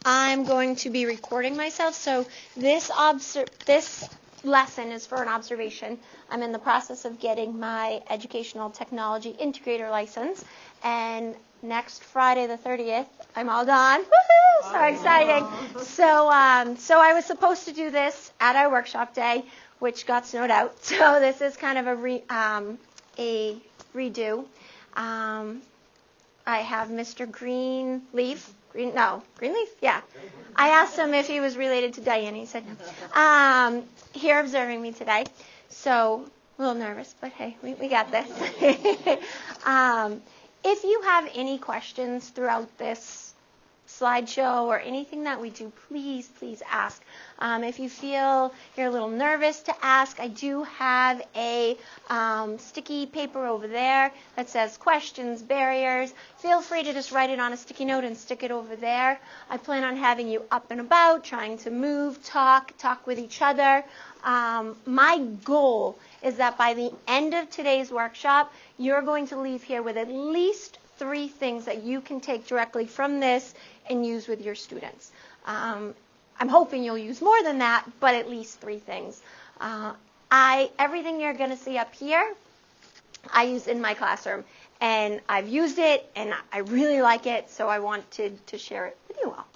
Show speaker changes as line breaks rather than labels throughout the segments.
I'm going to be recording myself, so this lesson is for an observation. I'm in the process of getting my educational technology integrator license, and next Friday the 30th, I'm all done. Woohoo! So exciting. So I was supposed to do this at our workshop day, which got snowed out. So this is kind of a redo. I have Mr. Greenleaf. Greenleaf? Yeah. I asked him if he was related to Diane. He said no. Here observing me today. So a little nervous, but hey, we got this. If you have any questions throughout this slideshow or anything that we do, please ask. If you feel you're a little nervous to ask, I do have a sticky paper over there that says questions, barriers. Feel free to just write it on a sticky note and stick it over there. I plan on having you up and about, trying to move, talk with each other. My goal is that by the end of today's workshop, you're going to leave here with at least 3 things that you can take directly from this and use with your students. I'm hoping you'll use more than that, but at least 3 things. Everything you're going to see up here, I use in my classroom, and I've used it, and I really like it, so I wanted to share it with you all.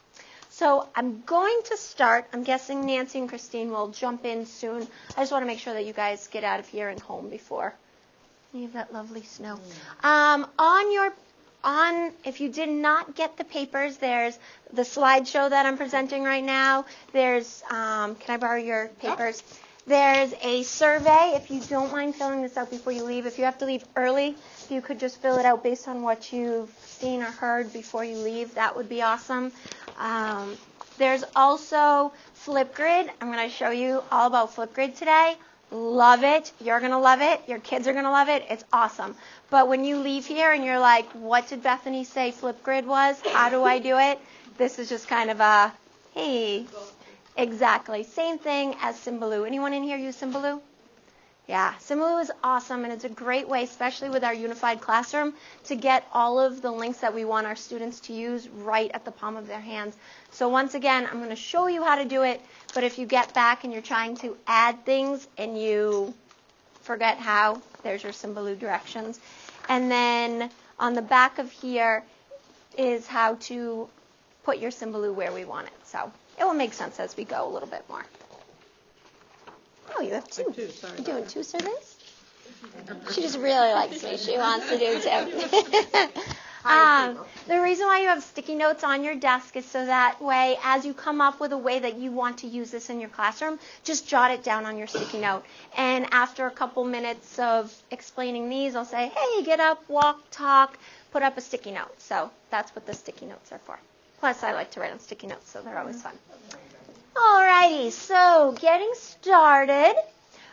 So I'm going to start. I'm guessing Nancy and Christine will jump in soon. I just want to make sure that you guys get out of here and home before you have that lovely snow. If you did not get the papers, there's the slideshow that I'm presenting right now. There's, can I borrow your papers? There's a survey, if you don't mind filling this out before you leave. If you have to leave early, if you could just fill it out based on what you've seen or heard before you leave, that would be awesome. There's also Flipgrid. I'm going to show you all about Flipgrid today. Love it. You're going to love it. Your kids are going to love it. It's awesome. But when you leave here and you're like, what did Bethany say Flipgrid was? How do I do it? This is just kind of a, hey, exactly. Same thing as Symbaloo. Anyone in here use Symbaloo? Yeah, Symbaloo is awesome, and it's a great way, especially with our unified classroom, to get all of the links that we want our students to use right at the palm of their hands. So once again, I'm going to show you how to do it, but if you get back and you're trying to add things and you forget how, there's your Symbaloo directions. And then on the back of here is how to put your Symbaloo where we want it. So it will make sense as we go a little bit more. Oh, you have 2. You're doing 2 surveys? She just really likes me. She wants to do 2. The reason why you have sticky notes on your desk is so that way, as you come up with a way that you want to use this in your classroom, just jot it down on your sticky note. And after a couple minutes of explaining these, I'll say, hey, get up, walk, talk, put up a sticky note. So that's what the sticky notes are for. Plus, I like to write on sticky notes, so they're always fun. Alrighty, so getting started.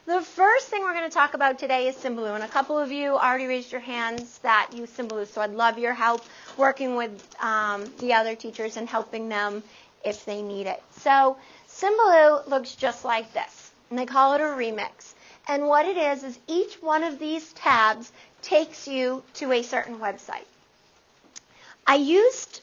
The first thing we're going to talk about today is Symbaloo, and a couple of you already raised your hands that use Symbaloo, so I'd love your help working with the other teachers and helping them if they need it. So Symbaloo looks just like this, and they call it a remix. And what it is each one of these tabs takes you to a certain website. I used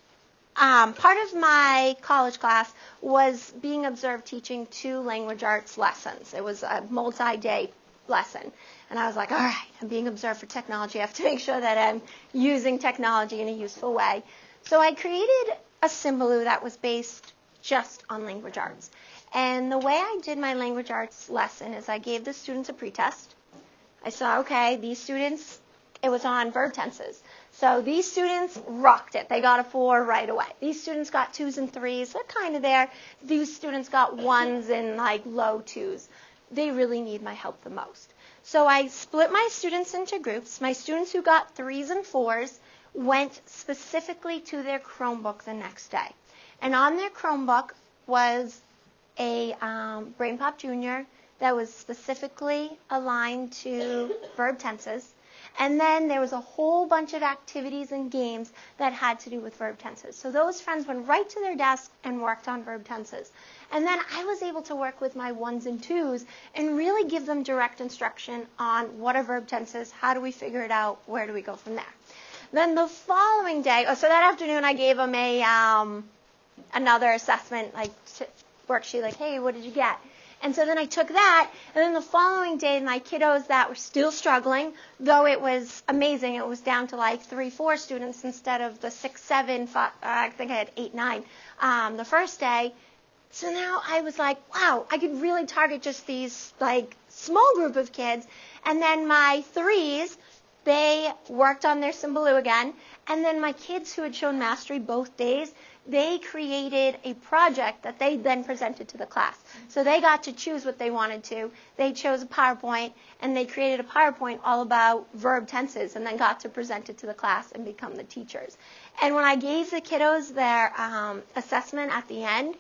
part of my college class was being observed teaching 2 language arts lessons. It was a multi-day lesson. And I was like, all right, I'm being observed for technology. I have to make sure that I'm using technology in a useful way. So I created a Symbaloo that was based just on language arts. And the way I did my language arts lesson is I gave the students a pretest. I saw, okay, these students, it was on verb tenses. So these students rocked it. They got a 4 right away. These students got 2s and 3s. They're kind of there. These students got 1s and like low 2s. They really need my help the most. So I split my students into groups. My students who got 3s and 4s went specifically to their Chromebook the next day. And on their Chromebook was a BrainPop Junior that was specifically aligned to verb tenses. And then there was a whole bunch of activities and games that had to do with verb tenses. So those friends went right to their desk and worked on verb tenses. And then I was able to work with my 1s and 2s and really give them direct instruction on what are verb tenses, how do we figure it out, where do we go from there. Then the following day, so that afternoon I gave them a another assessment, like worksheet, like, hey, what did you get? And so then I took that, and then the following day, my kiddos that were still struggling, though it was amazing, it was down to like 3-4 students instead of the 6-7, I think I had 8-9 the first day. So now I was like, wow, I could really target just these like small group of kids. And then my 3s, they worked on their Symbaloo again. And then my kids who had shown mastery both days, they created a project that they then presented to the class. So they got to choose what they wanted to. They chose a PowerPoint, and they created a PowerPoint all about verb tenses and then got to present it to the class and become the teachers. And when I gave the kiddos their assessment at the end,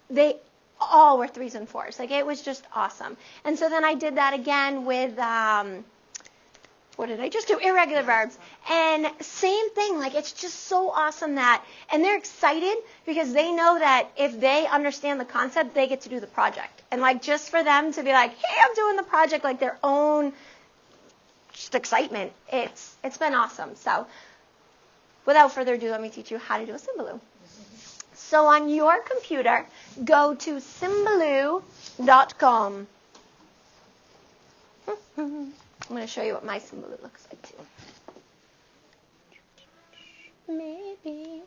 they all were 3s and 4s. Like, it was just awesome. And so then I did that again with what did I just do? Irregular verbs. And same thing, like, it's just so awesome that, and they're excited because they know that if they understand the concept, they get to do the project. And like, just for them to be like, hey, I'm doing the project, like their own just excitement, it's been awesome. So without further ado, let me teach you how to do a Symbaloo. So on your computer, go to Symbaloo.com. I'm going to show you what my Symbaloo looks like, too. Maybe.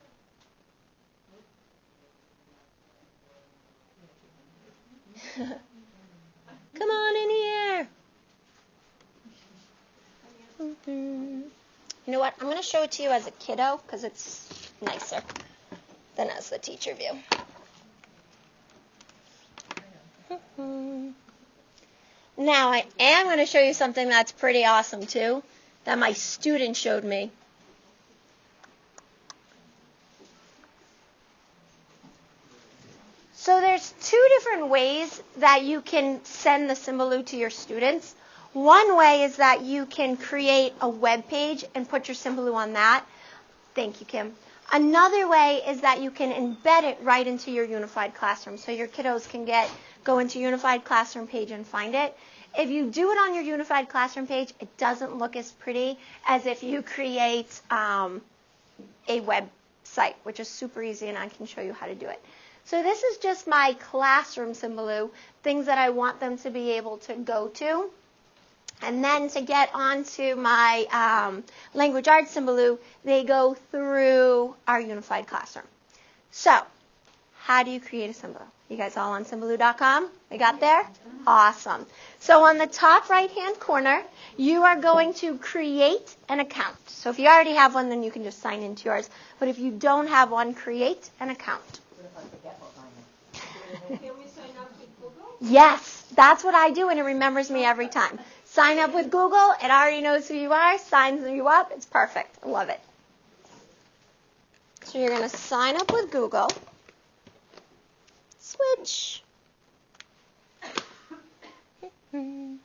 Come on in here. You know what? I'm going to show it to you as a kiddo because it's nicer than as the teacher view. Now, I am going to show you something that's pretty awesome, too, that my student showed me. So there's 2 different ways that you can send the Symbaloo to your students. One way is that you can create a web page and put your Symbaloo on that. Thank you, Kim. Another way is that you can embed it right into your Unified Classroom, so your kiddos can go into Unified Classroom page and find it. If you do it on your Unified Classroom page, it doesn't look as pretty as if you create a website, which is super easy, and I can show you how to do it. So this is just my classroom Symbaloo, things that I want them to be able to go to. And then to get onto my language arts Symbaloo, they go through our Unified Classroom. So, how do you create a Symbaloo? You guys all on Symbaloo.com? We got there? Awesome. So on the top right-hand corner, you are going to create an account. So if you already have one, then you can just sign into yours. But if you don't have one, create an account.
Can we sign up with Google?
Yes, that's what I do, and it remembers me every time. Sign up with Google. It already knows who you are, signs you up. It's perfect. I love it. So you're going to sign up with Google. Switch. You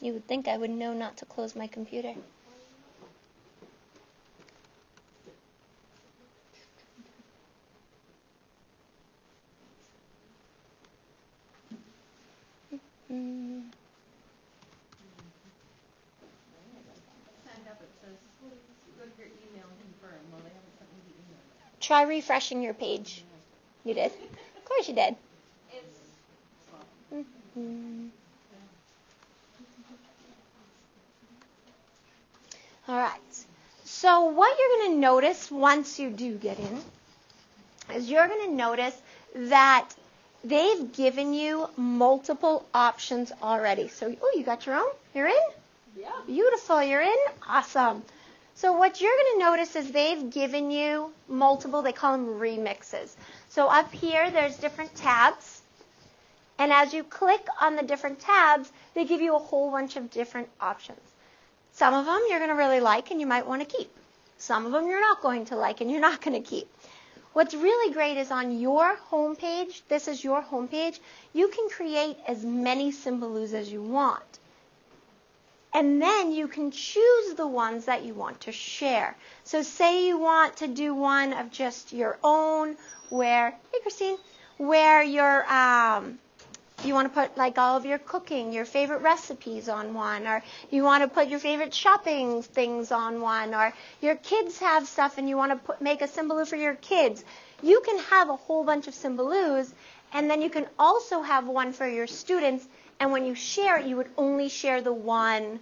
would think I would know not to close my computer. Try refreshing your page. You did? Of course you did. All right. So what you're going to notice once you do get in is you're going to notice that they've given you multiple options already. So, oh, you got your own? You're in?
Yeah.
Beautiful. You're in? Awesome. So what you're going to notice is they've given you multiple, they call them remixes. So up here, there's different tabs. And as you click on the different tabs, they give you a whole bunch of different options. Some of them you're going to really like and you might want to keep. Some of them you're not going to like and you're not going to keep. What's really great is on your home page, this is your home page, you can create as many Symbaloos as you want. And then you can choose the ones that you want to share. So say you want to do one of just your own where, hey Christine, where you're, you want to put like all of your cooking, your favorite recipes on one, or you want to put your favorite shopping things on one, or your kids have stuff and you want to make a Symbaloo for your kids. You can have a whole bunch of Symbolos, and then you can also have one for your students, and when you share it, you would only share the one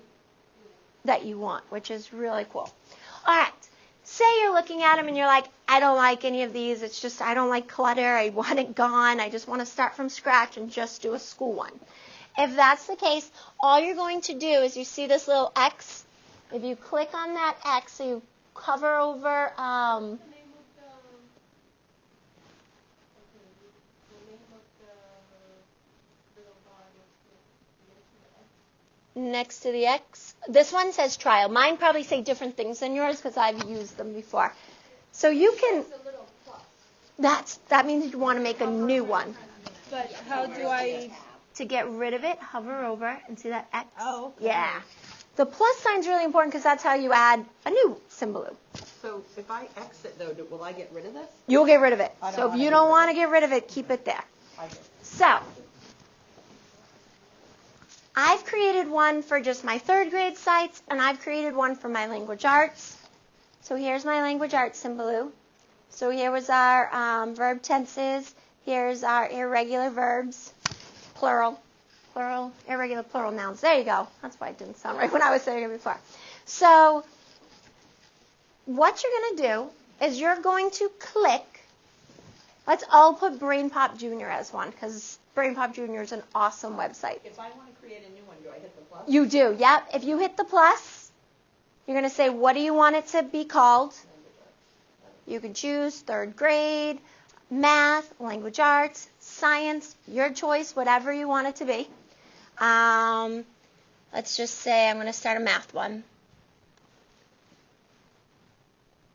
that you want, which is really cool. All right. Say you're looking at them and you're like, I don't like any of these. It's just, I don't like clutter. I want it gone. I just want to start from scratch and just do a school one. If that's the case, all you're going to do is you see this little X. If you click on that X, so you hover over next to the X. This one says trial. Mine probably say different things than yours because I've used them before. So you can, that means you want to make a new one.
But how do I?
To get rid of it, hover over and see that X?
Oh, okay.
Yeah. The plus sign's really important because that's how you add a new Symbaloo.
So if I exit though, will I get rid of this?
You'll get rid of it.
I don't
So if
wanna
you
get
don't
rid
want
of
to get rid of it, keep it there.
I do.
So I've created one for just my third grade sites, and I've created one for my language arts. So here's my language arts Symbaloo. So here was our verb tenses. Here's our irregular verbs, plural, irregular plural nouns. There you go. That's why it didn't sound right when I was saying it before. So what you're going to do is you're going to click. Let's all put Brain Pop Jr. as one because Brain Pop Jr. is an awesome website.
If I want to create a new one, do I hit the plus?
You do, yep. If you hit the plus, you're going to say, what do you want it to be called? You can choose third grade, math, language arts, science, your choice, whatever you want it to be. Let's just say I'm going to start a math one.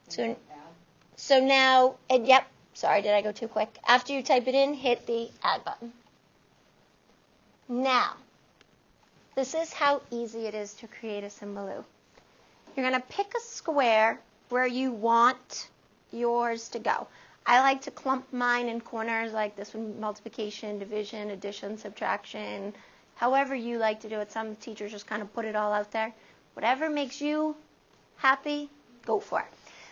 So now, yep, sorry, did I go too quick? After you type it in, hit the add button. Now, this is how easy it is to create a Symbaloo. You're going to pick a square where you want yours to go. I like to clump mine in corners like this one, multiplication, division, addition, subtraction, however you like to do it. Some teachers just kind of put it all out there. Whatever makes you happy, go for it.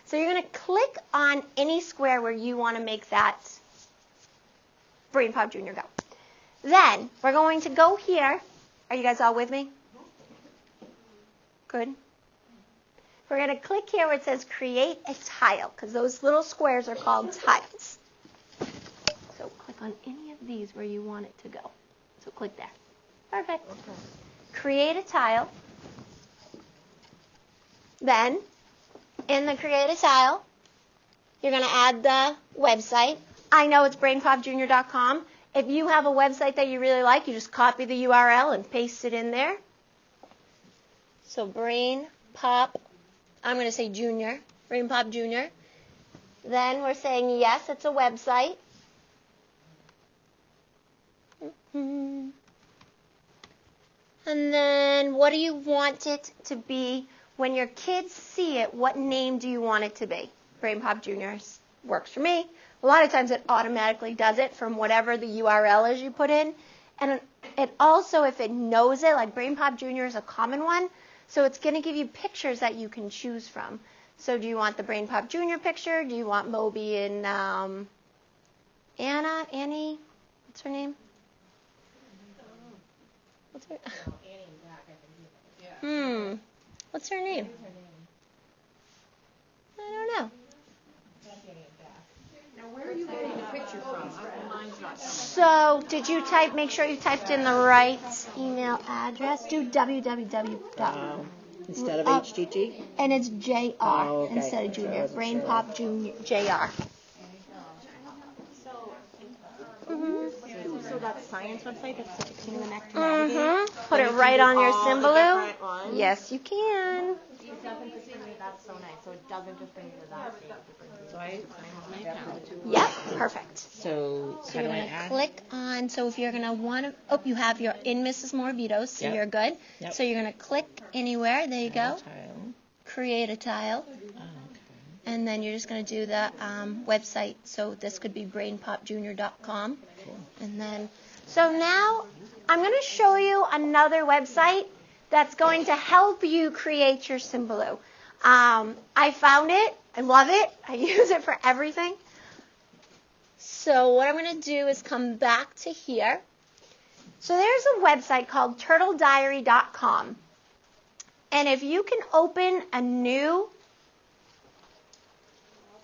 So you're going to click on any square where you want to make that Brain Pop Jr. go. Then we're going to go here. Are you guys all with me? Good. We're going to click here where it says create a tile because those little squares are called tiles. So click on any of these where you want it to go. So click there. Perfect. Okay. Create a tile. Then in the create a tile, you're going to add the website. I know it's brainpopjr.com. If you have a website that you really like, you just copy the URL and paste it in there. So Brain Pop, I'm going to say Junior, Brain Pop Junior. Then we're saying, yes, it's a website. And then what do you want it to be? When your kids see it, what name do you want it to be? Brain Pop Junior works for me. A lot of times it automatically does it from whatever the URL is you put in. And it also, if it knows it, like Brain Pop Jr. is a common one, so it's going to give you pictures that you can choose from. So do you want the Brain Pop Jr. picture? Do you want Moby and Annie? What's her name? What's her? What's her name? I don't know.
Now, where are you getting the picture from? Mine's not.
So, did you make sure you typed in the right email address? Do www.
Instead of HGG?
And it's JR
okay.
instead of Junior. Brain Pop Junior, JR.
So that science website that's fixing the neck to
navigate? Put it right on your Symbaloo. Yes, you can.
That's so nice. So it doesn't just bring you to that page. So I have my account.
Yep, perfect.
So
you're going to click on, so if you're going to want to, you have your in Mrs. Morbido, so you're good.
Yep.
So you're going to click anywhere. There you go.
Tile.
Create a tile.
Oh, okay.
And then you're just going to do the website. So this could be brainpopjr.com.
Cool.
And then, so now I'm going to show you another website that's going to help you create your Symbaloo. I found it. I love it. I use it for everything. So what I'm going to do is come back to here. So there's a website called turtlediary.com. And if you can open a new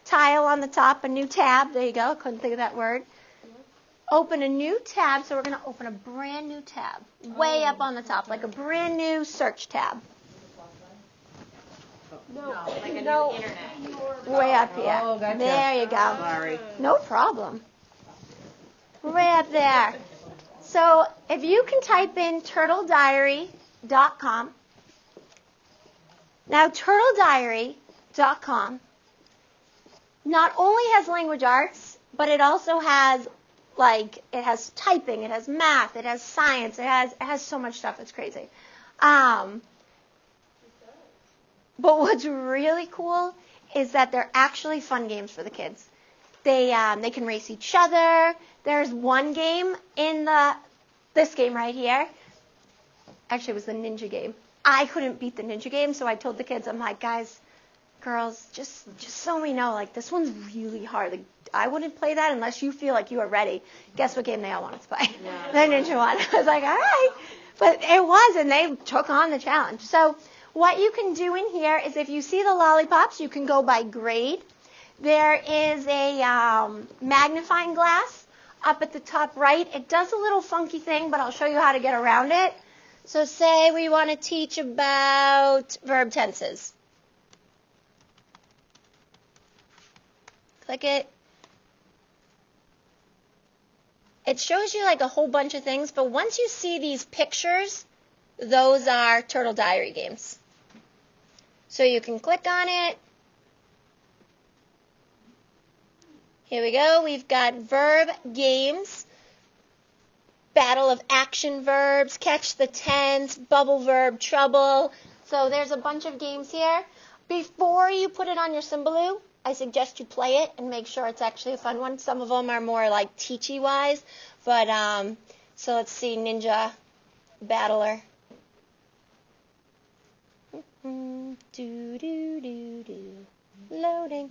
tile on the top, a new tab, there you go, I couldn't think of that word. Open a new tab, so we're going to open a brand new tab, way up on the top, like a brand new search tab.
No, like a new internet.
Way up here.
Oh, gotcha.
There you go.
Sorry.
No problem. Way up there. So if you can type in turtlediary.com. Now, turtlediary.com not only has language arts, but it also has, it has typing, it has math, it has science, it has so much stuff. It's crazy. But what's really cool is that they're actually fun games for the kids. They can race each other. There's one game in this game right here. Actually, it was the ninja game. I couldn't beat the ninja game, so I told the kids, I'm like, guys, girls, just so we know, this one's really hard. I wouldn't play that unless you feel like you are ready. Guess what game they all wanted to play? Yeah. The ninja one. I was like, all right. But it was, and they took on the challenge. So what you can do in here is if you see the lollipops, you can go by grade. There is a magnifying glass up at the top right. It does a little funky thing, but I'll show you how to get around it. So say we want to teach about verb tenses. Click it. It shows you a whole bunch of things, but once you see these pictures, those are Turtle Diary games. So you can click on it. Here we go. We've got verb games, battle of action verbs, catch the tense, bubble verb, trouble. So there's a bunch of games here. Before you put it on your Symbaloo, I suggest you play it and make sure it's actually a fun one. Some of them are more teachy-wise, but so let's see, Ninja Battler. Loading.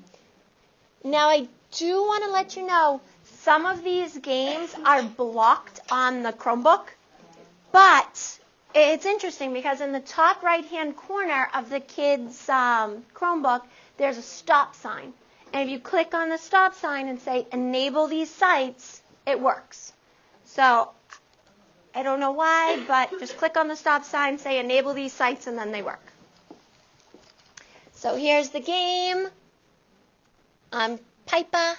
Now I do want to let you know some of these games are blocked on the Chromebook, but it's interesting because in the top right-hand corner of the kids' Chromebook, there's a stop sign. And if you click on the stop sign and say, enable these sites, it works. So I don't know why, but just click on the stop sign, say, enable these sites, and then they work. So here's the game. I'm Pippa.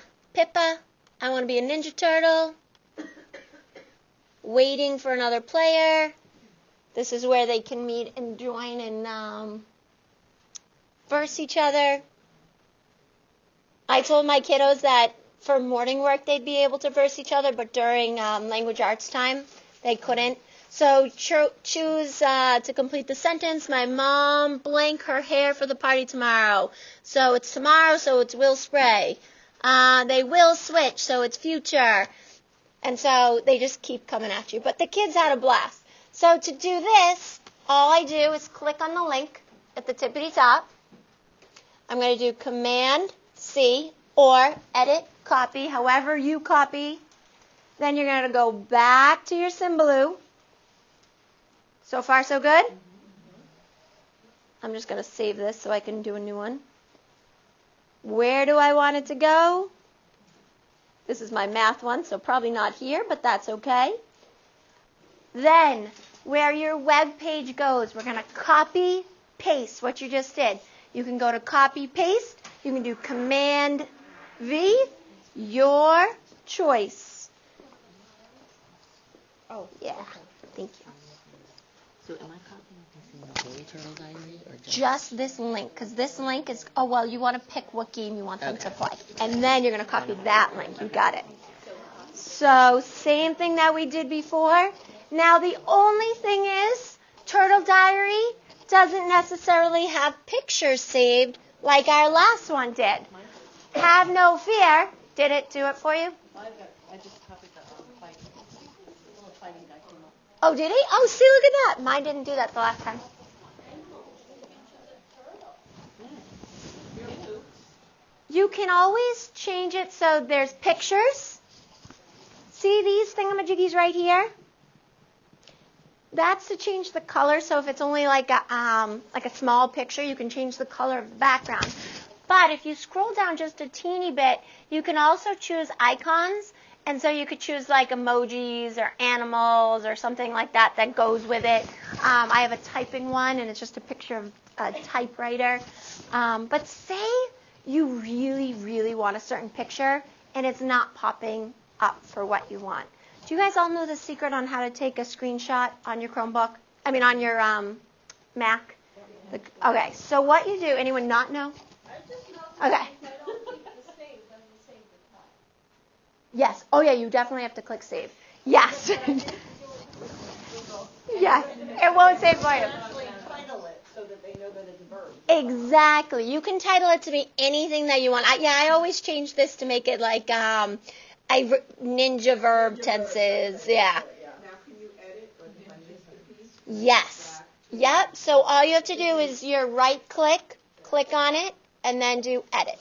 I want to be a Ninja Turtle. Waiting for another player. This is where they can meet and join and verse each other. I told my kiddos that for morning work they'd be able to verse each other, but during language arts time they couldn't. So choose to complete the sentence. My mom blank her hair for the party tomorrow. So it's tomorrow, so it's will spray. They will switch, so it's future. And so they just keep coming at you. But the kids had a blast. So to do this, all I do is click on the link at the tippity top. I'm going to do Command-C or Edit, Copy, however you copy. Then you're going to go back to your Symbaloo. So far, so good? I'm just going to save this so I can do a new one. Where do I want it to go? This is my math one, so probably not here, but that's okay. Then, where your web page goes, we're going to copy, paste what you just did. You can go to copy, paste. You can do Command-V, your choice.
Oh,
yeah.
Okay.
Thank you.
So am I copying the whole Turtle Diary or
Just this link, because this link is, you want to pick what game you want them to play. And then you're going to copy that link. You got it. So same thing that we did before. Now the only thing is, Turtle Diary doesn't necessarily have pictures saved like our last one did. Have no fear. Did it do it for you?
I just copied the little fighting guy came up.
Oh, did he? Oh, see, look at that. Mine didn't do that the last time. You can always change it so there's pictures, See these thingamajiggies right here? That's to change the color. So if it's only like a small picture, you can change the color of the background. But if you scroll down just a teeny bit, you can also choose icons. And so you could choose like emojis or animals or something like that that goes with it. I have a typing one, and it's just a picture of a typewriter. But say you really, really want a certain picture, and it's not popping up for what you want. Do you guys all know the secret on how to take a screenshot on your Chromebook? I mean, on your Mac? Okay, so what you do, anyone not know? Okay. Yes. Oh, yeah, you definitely have to click save. Yes. Yes. It won't save for you. Exactly. You can title it to be anything that you want. I always change this to make it like ninja verb tenses. Yeah.
Now, can you edit or
Yes. Yep. So all you have to do is your right click on it, and then do edit.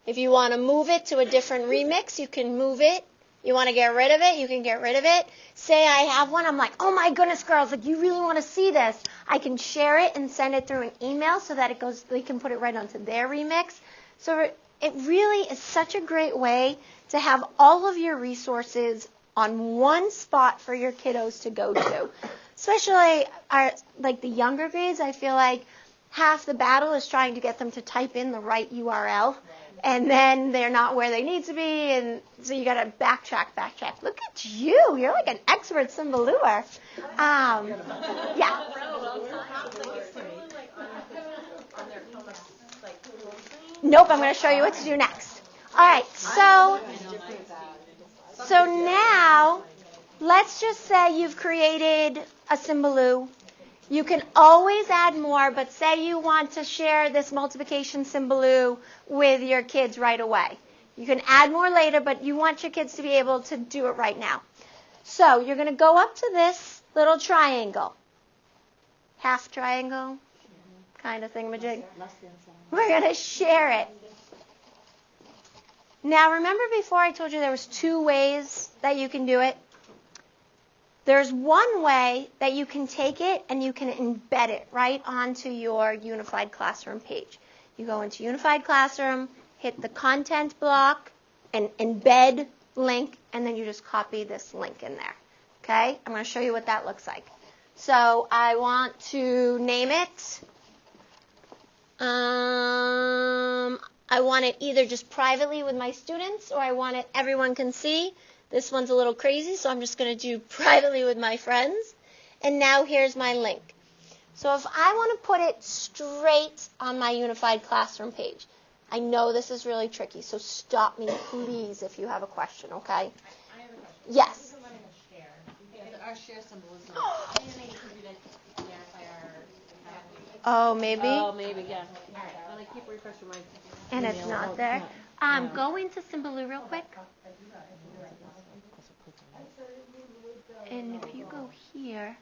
If you want to move it to a different remix, you can move it. You want to get rid of it, you can get rid of it. Say I have one, I'm like, oh my goodness, girls, like you really want to see this. I can share it and send it through an email so that they can put it right onto their remix. So it really is such a great way to have all of your resources on one spot for your kiddos to go to. Especially like the younger grades, I feel like half the battle is trying to get them to type in the right URL. And then they're not where they need to be, and so you got to backtrack. Look at you. You're like an expert Symbalooer. Yeah. Nope, I'm going to show you what to do next. All right, so now let's just say you've created a Symbaloo. You can always add more, but say you want to share this multiplication Symbaloo with your kids right away. You can add more later, but you want your kids to be able to do it right now. So you're going to go up to this little triangle. Half triangle kind of thingamajig. We're going to share it. Now remember before I told you there was 2 ways that you can do it? There's one way that you can take it and you can embed it right onto your Unified Classroom page. You go into Unified Classroom, hit the content block, and embed link, and then you just copy this link in there. Okay? I'm going to show you what that looks like. So I want to name it. I want it either just privately with my students, or I want it everyone can see. This one's a little crazy, so I'm just going to do privately with my friends. And now here's my link. So if I want to put it straight on my Unified Classroom page, I know this is really tricky, so stop me, please, if you have a question, okay?
I have a question.
Yes.
Our share symbol is not.
Oh, maybe?
Oh, maybe, yeah. All right, I'm going to keep refreshing my
And it's not there. Go into Symbaloo real quick. And if you go here,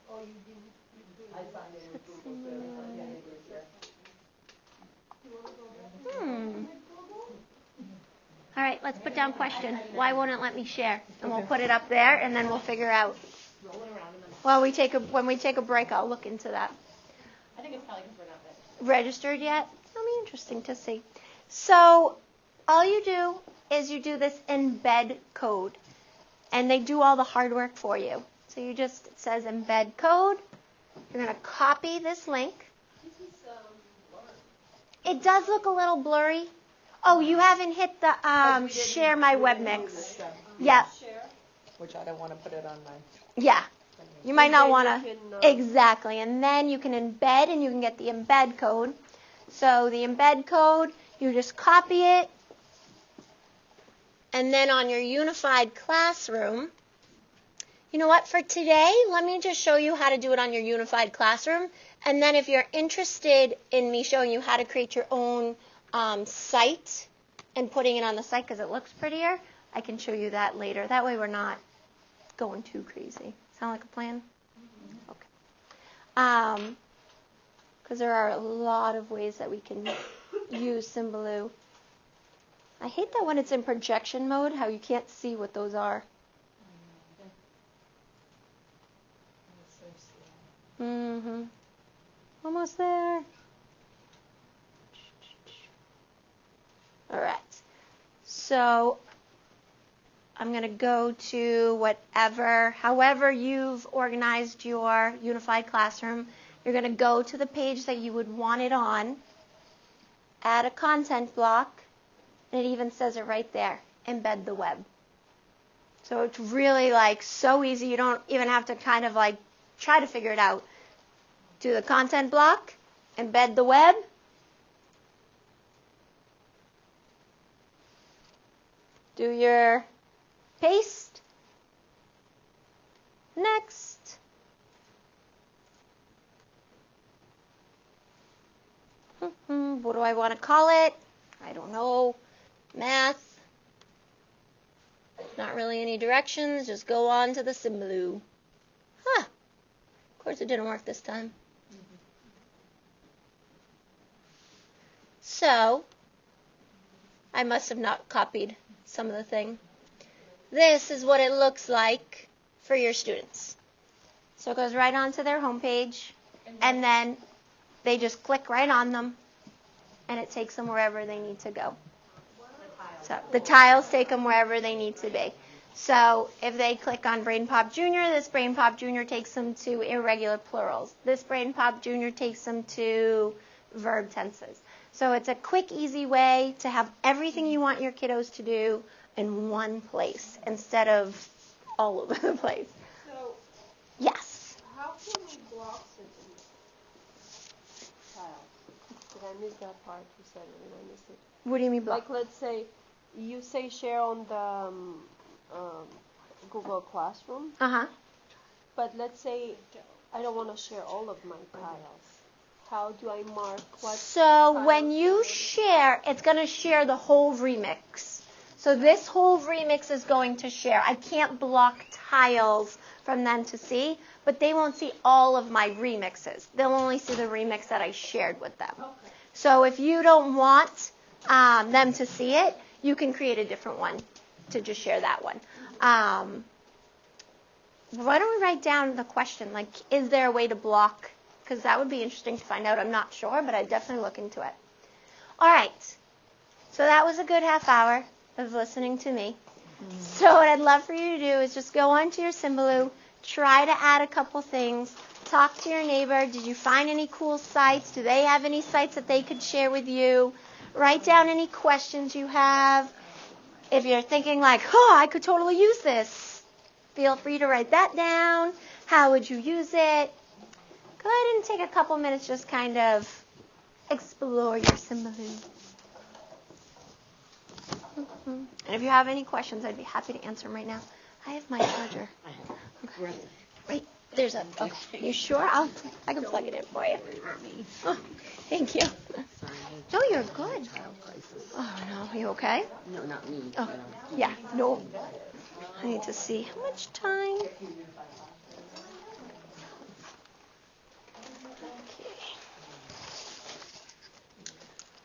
All right, let's put down question. Why won't it let me share? And we'll put it up there, and then we'll figure out. When we take a break, I'll look into that.
I think it's probably because we're not
registered yet? It'll be interesting to see. So all you do is you do this embed code, and they do all the hard work for you. So you just, it says embed code. You're going to copy this link. It does look a little blurry. Oh, you haven't hit the share my web mix. Yeah.
Which I don't want to put it on my...
Yeah. You might not want to. Exactly. And then you can embed, and you can get the embed code. So the embed code, you just copy it. And then on your Unified Classroom, you know what? For today, let me just show you how to do it on your Unified Classroom. And then if you're interested in me showing you how to create your own site and putting it on the site because it looks prettier, I can show you that later. That way we're not going too crazy. Sound like a plan? Okay. Because there are a lot of ways that we can use Symbaloo. I hate that when it's in projection mode, how you can't see what those are. Mm-hmm. Almost there. All right. So I'm going to go to however you've organized your unified classroom. You're going to go to the page that you would want it on, add a content block, and it even says it right there, embed the web. So it's really so easy. You don't even have to kind of try to figure it out. Do the content block, embed the web. Do your paste. Next. What do I want to call it? I don't know. Math. Not really any directions. Just go on to the Symbaloo. Huh. Of course it didn't work this time. So, I must have not copied some of the thing. This is what it looks like for your students. So it goes right onto their homepage, and then they just click right on them, and it takes them wherever they need to go. So the tiles take them wherever they need to be. So if they click on Brain Pop Junior, this Brain Pop Junior takes them to irregular plurals. This Brain Pop Junior takes them to verb tenses. So it's a quick, easy way to have everything you want your kiddos to do in one place instead of all over the place.
So,
Yes.
how can we block something?
Did I miss that part? You said it and I missed it.
What do you mean block?
Like, let's say you say share on the Google Classroom,
Uh-huh.
but let's say I don't want to share all of my tiles. How do I mark what?
So when you share, it's going to share the whole remix. So this whole remix is going to share. I can't block tiles from them to see, but they won't see all of my remixes. They'll only see the remix that I shared with them. Okay. So if you don't want them to see it, you can create a different one to just share that one. Why don't we write down the question, is there a way to block? Because that would be interesting to find out. I'm not sure, but I'd definitely look into it. All right. So that was a good half hour of listening to me. So what I'd love for you to do is just go onto your Symbaloo, try to add a couple things, talk to your neighbor. Did you find any cool sites? Do they have any sites that they could share with you? Write down any questions you have. If you're thinking I could totally use this, feel free to write that down. How would you use it? Go ahead and take a couple minutes, just kind of explore your Symbaloo. And if you have any questions, I'd be happy to answer them right now. I have my charger. Okay. Right, there's a. Okay. You sure? I can plug it in for you. Oh, thank you. No, you're good. Oh no, you okay?
No, not me.
Oh, yeah. No. I need to see how much time.